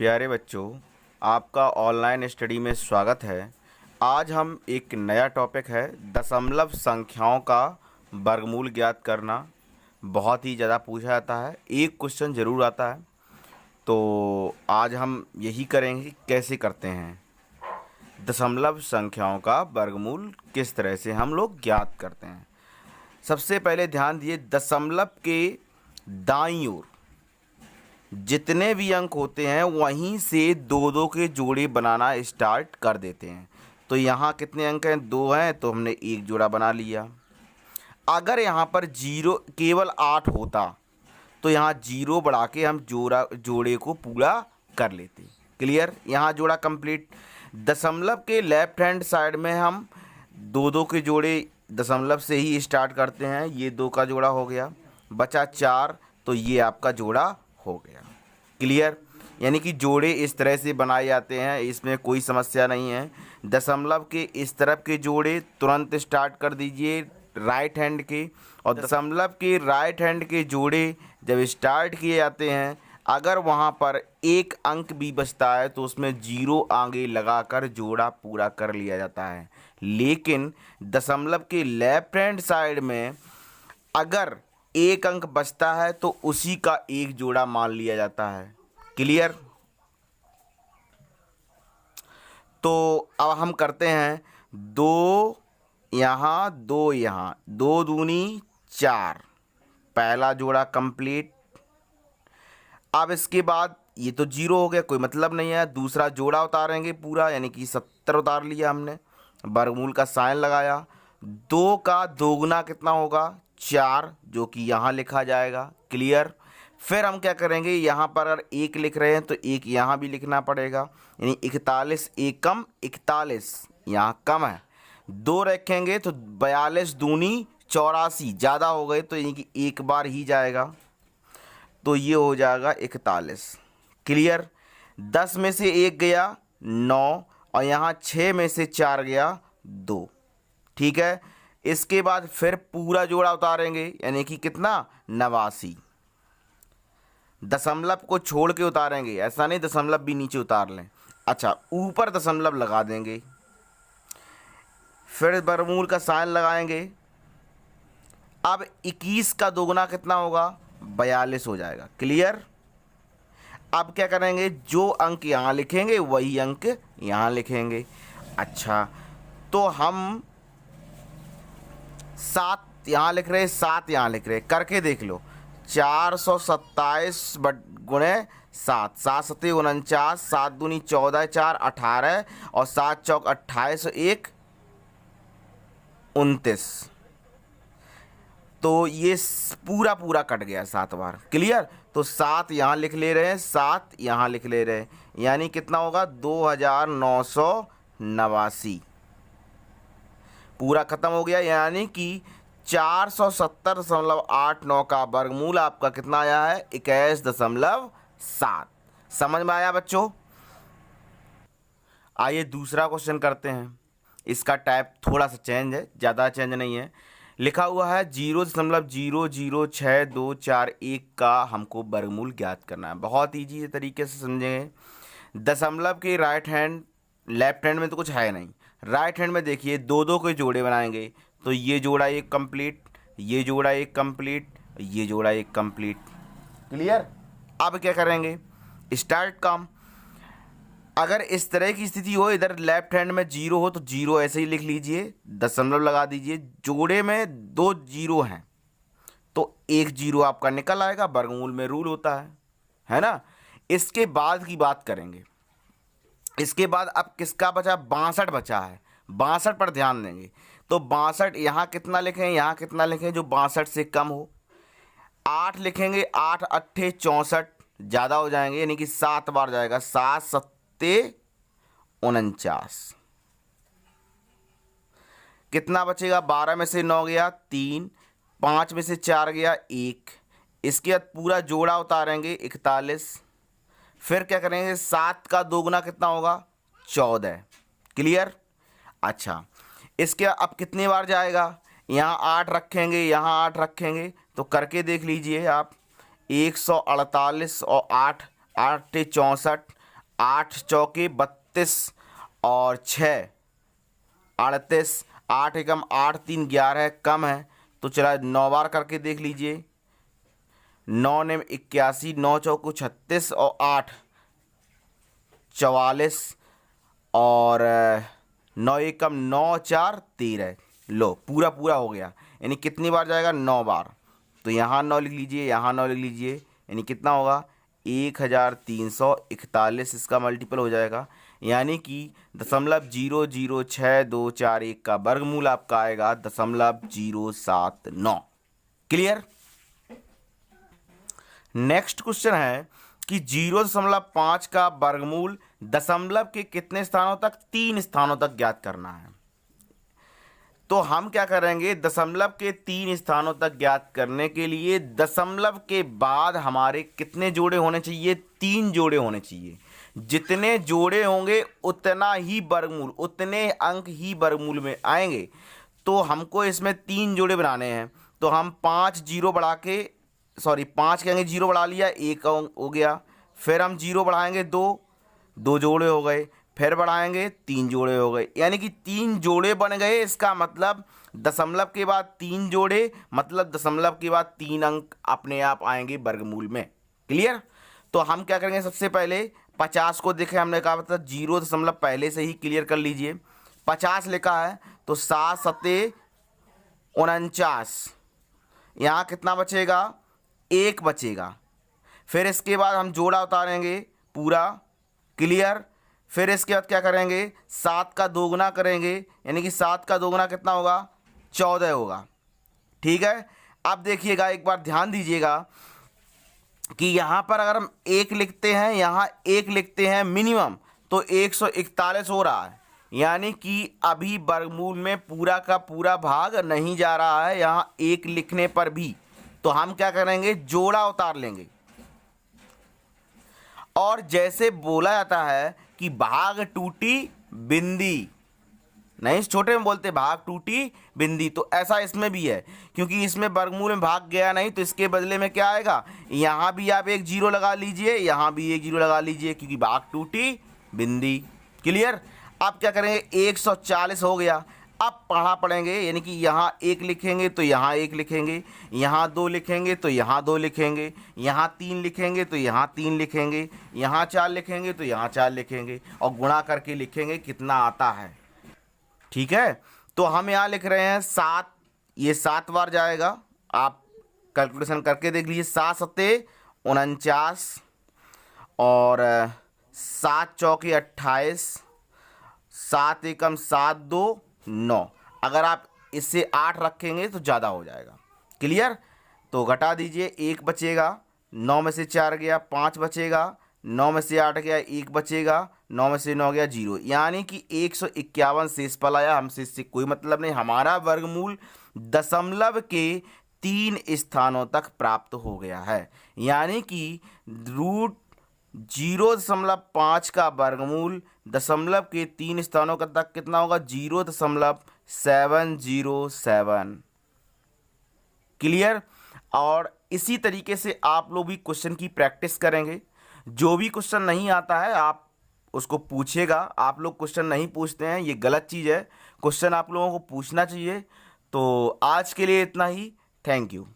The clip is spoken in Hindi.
प्यारे बच्चों, आपका ऑनलाइन स्टडी में स्वागत है। आज हम एक नया टॉपिक है दशमलव संख्याओं का वर्गमूल ज्ञात करना। बहुत ही ज़्यादा पूछा जाता है, एक क्वेश्चन ज़रूर आता है। तो आज हम यही करेंगे कि कैसे करते हैं दशमलव संख्याओं का वर्गमूल, किस तरह से हम लोग ज्ञात करते हैं। सबसे पहले ध्यान दिए, दशमलव के दाईं ओर जितने भी अंक होते हैं वहीं से दो दो के जोड़े बनाना स्टार्ट कर देते हैं। तो यहाँ कितने अंक हैं? 2 हैं, तो हमने एक जोड़ा बना लिया। अगर यहाँ पर जीरो केवल 8 होता तो यहाँ जीरो बढ़ा के हम जोड़े को पूरा कर लेते। क्लियर? यहाँ जोड़ा कंप्लीट। दशमलव के लेफ्ट हैंड साइड में हम दो दो के जोड़े दशमलव से ही स्टार्ट करते हैं। ये 2 का जोड़ा हो गया, बचा 4, तो ये आपका जोड़ा हो गया। क्लियर? यानी कि जोड़े इस तरह से बनाए जाते हैं, इसमें कोई समस्या नहीं है। दशमलव के इस तरफ के जोड़े तुरंत स्टार्ट कर दीजिए राइट हैंड के, और दशमलव के राइट हैंड के जोड़े जब स्टार्ट किए जाते हैं, अगर वहाँ पर एक अंक भी बचता है तो उसमें 0 आगे लगाकर जोड़ा पूरा कर लिया जाता है। लेकिन दशमलव के लेफ्ट हैंड साइड में अगर एक अंक बचता है तो उसी का एक जोड़ा मान लिया जाता है। क्लियर? तो अब हम करते हैं 2 यहाँ 2 यहाँ, 2 दूनी 4, पहला जोड़ा कंप्लीट। अब इसके बाद ये तो 0 हो गया, कोई मतलब नहीं है। दूसरा जोड़ा उतारेंगे पूरा, यानी कि 70 उतार लिया हमने, वर्गमूल का साइन लगाया। 2 का दोगुना कितना होगा? 4, जो कि यहाँ लिखा जाएगा। क्लियर? फिर हम क्या करेंगे, यहाँ पर अगर 1 लिख रहे हैं तो 1 यहाँ भी लिखना पड़ेगा, यानी 41, 1 कम 41, यहाँ कम है। 2 रखेंगे तो 42 दूनी 84, ज़्यादा हो गए तो यानी कि एक बार ही जाएगा, तो ये हो जाएगा 41। क्लियर? 10 में से 1 गया 9, और यहाँ 6 में से 4 गया 2। ठीक है? इसके बाद फिर पूरा जोड़ा उतारेंगे, यानी कि कितना? 89। दशमलव को छोड़ के उतारेंगे, ऐसा नहीं दशमलव भी नीचे उतार लें। अच्छा, ऊपर दशमलव लगा देंगे, फिर वर्गमूल का साइन लगाएंगे। अब 21 का दोगुना कितना होगा? 42 हो जाएगा। क्लियर? अब क्या करेंगे, जो अंक यहाँ लिखेंगे वही अंक यहाँ लिखेंगे। अच्छा, तो हम 7 यहाँ लिख रहे, 7 यहाँ लिख रहे, करके देख लो। 427 गुणे 7, 7 सत्ते 49, 7 दूनी 14, 4 18, और 7 चौक 28, 1 29। तो ये पूरा पूरा कट गया 7 बार। क्लियर? तो 7 यहाँ लिख ले रहे हैं, 7 यहाँ लिख ले रहे हैं, यानी कितना होगा? 2989। पूरा खत्म हो गया, यानी कि 470.89 का वर्गमूल आपका कितना आया है? 21.7। समझ में आया बच्चों? आइए दूसरा क्वेश्चन करते हैं। इसका टाइप थोड़ा सा चेंज है, ज़्यादा चेंज नहीं है। लिखा हुआ है 0.006241 का हमको वर्गमूल ज्ञात करना है। बहुत ईजी तरीके से समझेंगे। दशमलव के राइट हैंड, लेफ्ट हैंड में तो कुछ है नहीं, राइट हैंड में देखिए 2 के जोड़े बनाएंगे। तो ये जोड़ा एक कंप्लीट, ये जोड़ा एक कंप्लीट, ये जोड़ा एक कंप्लीट। क्लियर? अब क्या करेंगे, स्टार्ट काम। अगर इस तरह की स्थिति हो, इधर लेफ्ट हैंड में 0 हो तो 0 ऐसे ही लिख लीजिए, दशमलव लगा दीजिए। जोड़े में 2 0 हैं तो 1 0 आपका निकल आएगा, वर्गमूल में रूल होता है ना। इसके बाद की बात करेंगे। इसके बाद अब किसका बचा? 62 बचा है। 62 पर ध्यान देंगे, तो 62 यहाँ कितना लिखें, यहाँ कितना लिखें जो 62 से कम हो? 8 लिखेंगे, 8 अट्ठे 64, ज़्यादा हो जाएंगे, यानी कि 7 बार जाएगा, 7 सत्ते 49। कितना बचेगा? 12 में से 9 गया 3, 5 में से 4 गया 1। इसके बाद पूरा जोड़ा उतारेंगे 41। फिर क्या करेंगे, 7 का दोगुना कितना होगा? 14। क्लियर? अच्छा, इसके अब कितनी बार जाएगा? यहाँ 8 रखेंगे, यहाँ 8 रखेंगे, तो करके देख लीजिए आप। 148 और 8, 8 64, 8 चौके 32 और 6 38, 8 एकम 8 3 11 कम है, तो चला 9 बार करके देख लीजिए। 9 ने 81, 9 चौको 36 और 8 44 और 9 एकम 9 4 13। लो पूरा पूरा हो गया। यानी कितनी बार जाएगा? 9 बार। तो यहाँ 9 लिख लीजिए, यहाँ 9 लिख लीजिए, यानी कितना होगा? 1341 इसका मल्टीपल हो जाएगा। यानी कि 0.006241 का वर्गमूल आपका आएगा 0.079। क्लियर? नेक्स्ट क्वेश्चन है कि 0.5 का वर्गमूल दशमलव के कितने स्थानों तक? 3 स्थानों तक ज्ञात करना है। तो हम क्या करेंगे? दशमलव के 3 स्थानों तक ज्ञात करने के लिए दशमलव के बाद हमारे कितने जोड़े होने चाहिए? 3 जोड़े होने चाहिए। जितने जोड़े होंगे उतना ही वर्गमूल, उतने अंक ही वर्गमूल में आएंगे। तो हमको इसमें 3 जोड़े बनाने हैं। तो हम 5 जीरो बढ़ा के, सॉरी 5 कहेंगे, जीरो बढ़ा लिया, 1 हो गया। फिर हम जीरो बढ़ाएंगे 2 जोड़े हो गए। फिर बढ़ाएंगे 3 जोड़े हो गए। यानी कि 3 जोड़े बन गए। इसका मतलब दशमलव के बाद 3 जोड़े, मतलब दशमलव के बाद 3 अंक अपने आप आएंगे वर्गमूल में। क्लियर? तो हम क्या करेंगे? सबसे पहले 50 को देखें, हमने कहा मतलब 0 दशमलव पहले से ही क्लियर कर लीजिए। 50 लिखा है तो 7 सत्ते 49, यहाँ कितना बचेगा? 1 बचेगा। फिर इसके बाद हम जोड़ा उतारेंगे पूरा। क्लियर? फिर इसके बाद क्या करेंगे? 7 का दोगुना करेंगे, यानी कि 7 का दोगुना कितना होगा? 14 होगा। ठीक है? अब देखिएगा, एक बार ध्यान दीजिएगा कि यहाँ पर अगर हम 1 लिखते हैं, यहाँ 1 लिखते हैं मिनिमम, तो 141 हो रहा है। यानी कि अभी वर्गमूल में पूरा का पूरा भाग नहीं जा रहा है यहाँ 1 लिखने पर भी। तो हम क्या करेंगे? जोड़ा उतार लेंगे। और जैसे बोला जाता है कि भाग टूटी बिंदी, नहीं छोटे में बोलते भाग टूटी बिंदी, तो ऐसा इसमें भी है। क्योंकि इसमें वर्गमूल में भाग गया नहीं, तो इसके बदले में क्या आएगा? यहाँ भी आप 1 जीरो लगा लीजिए, यहाँ भी 1 जीरो लगा लीजिए, क्योंकि भाग टूटी बिंदी। क्लियर? अब क्या करेंगे? 140 हो गया। अब पढ़ेंगे, यानी कि यहाँ 1 लिखेंगे तो यहाँ 1 लिखेंगे, यहाँ 2 लिखेंगे तो यहाँ 2 लिखेंगे, यहाँ 3 लिखेंगे तो यहाँ 3 लिखेंगे, यहाँ 4 लिखेंगे तो यहाँ 4 लिखेंगे, और गुणा करके लिखेंगे कितना आता है। ठीक है? तो हम यहाँ लिख रहे हैं 7, ये 7 बार जाएगा। आप कैलकुलेशन करके देख लीजिए। 7 सत्ते 49 और 7 चौके 28, 7 एकम 7 2 9। अगर आप इससे 8 रखेंगे तो ज़्यादा हो जाएगा। क्लियर? तो घटा दीजिए, 1 बचेगा, 9 में से 4 गया, 5 बचेगा, 9 में से 8 गया, 1 बचेगा, 9 में से 9 गया 0। यानी कि 151 शेषफल आया। हमसे इससे कोई मतलब नहीं। हमारा वर्गमूल दशमलव के 3 स्थानों तक प्राप्त हो गया है। यानी कि रूट 0.5 का वर्गमूल दशमलव के 3 स्थानों का तक कितना होगा? 0.707। क्लियर? और इसी तरीके से आप लोग भी क्वेश्चन की प्रैक्टिस करेंगे। जो भी क्वेश्चन नहीं आता है आप उसको पूछेगा। आप लोग क्वेश्चन नहीं पूछते हैं, ये गलत चीज़ है। क्वेश्चन आप लोगों को पूछना चाहिए। तो आज के लिए इतना ही। Thank you.